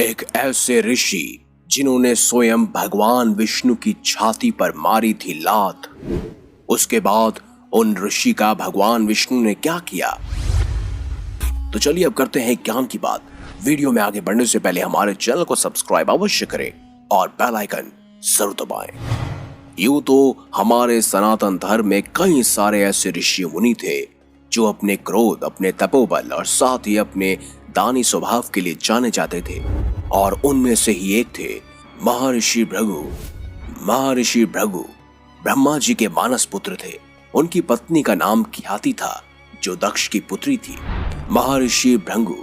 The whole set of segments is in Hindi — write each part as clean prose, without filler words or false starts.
एक ऐसे ऋषि जिन्होंने स्वयं भगवान विष्णु की छाती पर मारी थी लात। उसके बाद उन ऋषि का भगवान विष्णु ने क्या किया? तो चलिए अब करते हैं ज्ञान की बात। वीडियो में आगे बढ़ने से पहले हमारे चैनल को सब्सक्राइब अवश्य करें और बेल आइकन जरूर दबाएं। यूं तो हमारे सनातन धर्म में कई सारे ऐसे ऋषि मुनि थे जो अपने क्रोध, अपने तपोबल और साथ ही अपने दानी स्वभाव के लिए जाने जाते थे, और उनमें से ही एक थे महर्षि भृगु। महर्षि भृगु ब्रह्मा जी के मानस पुत्र थे। उनकी पत्नी का नाम ख्याति था, जो दक्ष की पुत्री थी। महर्षि भृगु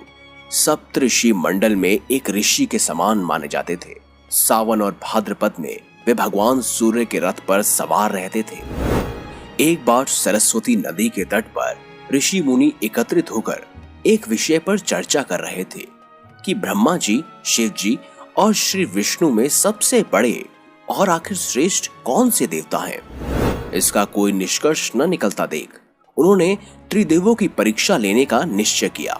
सप्तऋषि मंडल में एक ऋषि के समान माने जाते थे। सावन और भाद्रपद में वे भगवान सूर्य के रथ पर सवार रहते थे। एक बार सरस्वती नदी के तट पर ऋषि मुनि एकत्रित होकर एक विषय पर चर्चा कर रहे थे कि ब्रह्मा जी, शिव जी और श्री विष्णु में सबसे बड़े और आखिर श्रेष्ठ कौन से देवता हैं। इसका कोई निष्कर्ष न निकलता देख उन्होंने त्रिदेवों की परीक्षा लेने का निश्चय किया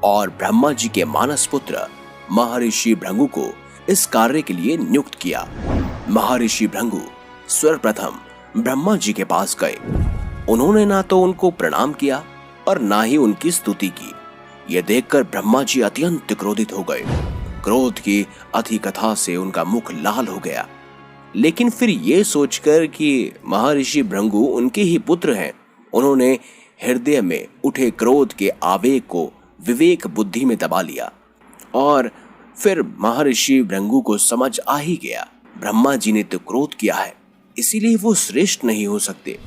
और ब्रह्मा जी के मानस पुत्र महर्षि भृगु को इस कार्य के लिए नियुक्त किया। महर्षि भृगु सर्वप्रथम ब्रह्मा जी के पास गए। उन्होंने ना तो उनको प्रणाम किया और ना ही उनकी स्तुति की। यह देखकर ब्रह्मा जी अत्यंत क्रोधित हो गए। क्रोध की अतिकथा से उनका मुख लाल हो गया, लेकिन फिर ये सोचकर कि महर्षि भृगु उनके ही पुत्र हैं, उन्होंने हृदय में उठे क्रोध के आवेग को विवेक बुद्धि में दबा लिया। और फिर महर्षि भृगु को समझ आ ही गया, ब्रह्मा जी ने तो क्रोध किया है, इसीलिए वो श्रेष्ठ नहीं हो सकते।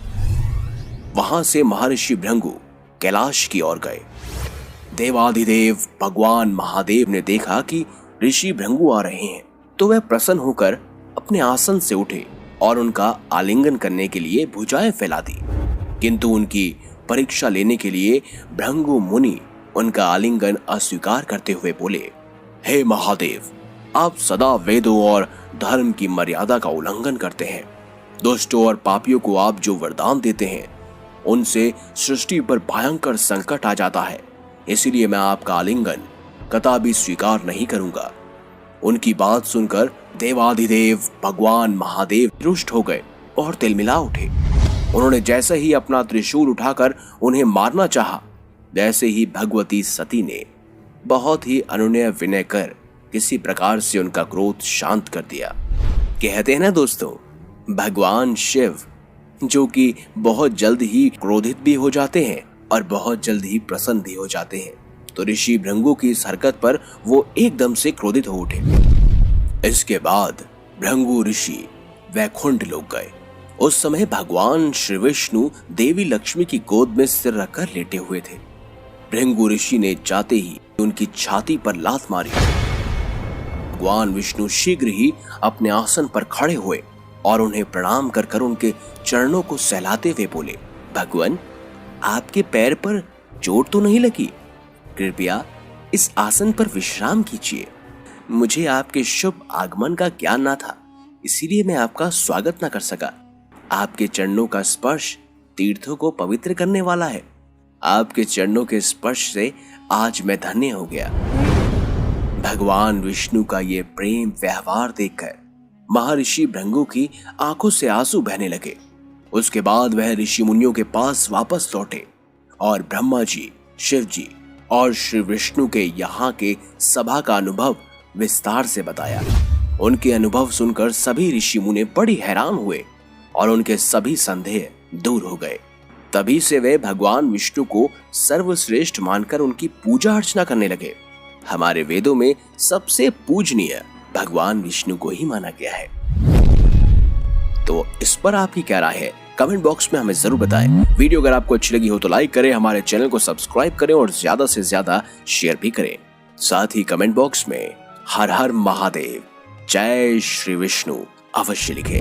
वहां से महर्षि भृगु कैलाश की ओर गए। देवाधिदेव भगवान महादेव ने देखा कि ऋषि भृगु आ रहे हैं, तो वह प्रसन्न होकर अपने आसन से उठे और उनका आलिंगन करने के लिए भुजाएं फैला दी। किंतु उनकी परीक्षा लेने के लिए भृगु मुनि उनका आलिंगन अस्वीकार करते हुए बोले, हे महादेव, आप सदा वेदों और धर्म की मर्यादा का उल्लंघन करते हैं। दुष्टों और पापियों को आप जो वरदान देते हैं उनसे सृष्टि पर भयंकर संकट आ जाता है, इसीलिए मैं आपका आलिंगन कदापि स्वीकार नहीं करूंगा। उनकी बात सुनकर देवाधिदेव भगवान महादेव रुष्ट हो गए और तिलमिला उठे। उन्होंने जैसे ही अपना त्रिशूल उठाकर उन्हें मारना चाहा, वैसे ही भगवती सती ने बहुत ही अनुनय विनय कर किसी प्रकार से उनका क्रोध शांत कर दिया। कहते हैं ना दोस्तों, भगवान शिव जो कि बहुत जल्द ही क्रोधित भी हो जाते हैं और बहुत जल्द ही प्रसन्न भी हो जाते हैं, तो ऋषि भृगु की इस हरकत पर वो एकदम से क्रोधित हो उठे। इसके बाद भृगु ऋषि वैकुंठ लोक गए। उस समय भगवान श्री विष्णु देवी लक्ष्मी की गोद में सिर रखकर लेटे हुए थे। भृगु ऋषि ने जाते ही उनकी छाती पर लात मारी। भगवान विष्णु शीघ्र ही अपने आसन पर खड़े हुए और उन्हें प्रणाम कर कर उनके चरणों को सहलाते हुए बोले, भगवान, आपके पैर पर चोट तो नहीं लगी? कृपया इस आसन पर विश्राम कीजिए। मुझे आपके शुभ आगमन का ज्ञान न था, इसीलिए मैं आपका स्वागत न कर सका। आपके चरणों का स्पर्श तीर्थों को पवित्र करने वाला है। आपके चरणों के स्पर्श से आज मैं धन्य हो गया। भगवान विष्णु का ये प्रेम व्यवहार देखकर महर्षि भृगु की आंखों से आंसू बहने लगे। उसके बाद वह ऋषि मुनियों के पास वापस लौटे और ब्रह्मा जी, शिव जी और श्री विष्णु के यहाँ के सभा का अनुभव विस्तार से बताया। उनके अनुभव सुनकर सभी ऋषि मुनि बड़ी हैरान हुए और उनके सभी संदेह दूर हो गए। तभी से वे भगवान विष्णु को सर्वश्रेष्ठ मानकर उनकी पूजा अर्चना करने लगे। हमारे वेदों में सबसे पूजनीय भगवान विष्णु को ही माना गया है। तो इस पर आपकी क्या राय है? कमेंट बॉक्स में हमें जरूर बताएं। वीडियो अगर आपको अच्छी लगी हो तो लाइक करें, हमारे चैनल को सब्सक्राइब करें और ज्यादा से ज्यादा शेयर भी करें। साथ ही कमेंट बॉक्स में हर हर महादेव, जय श्री विष्णु अवश्य लिखें।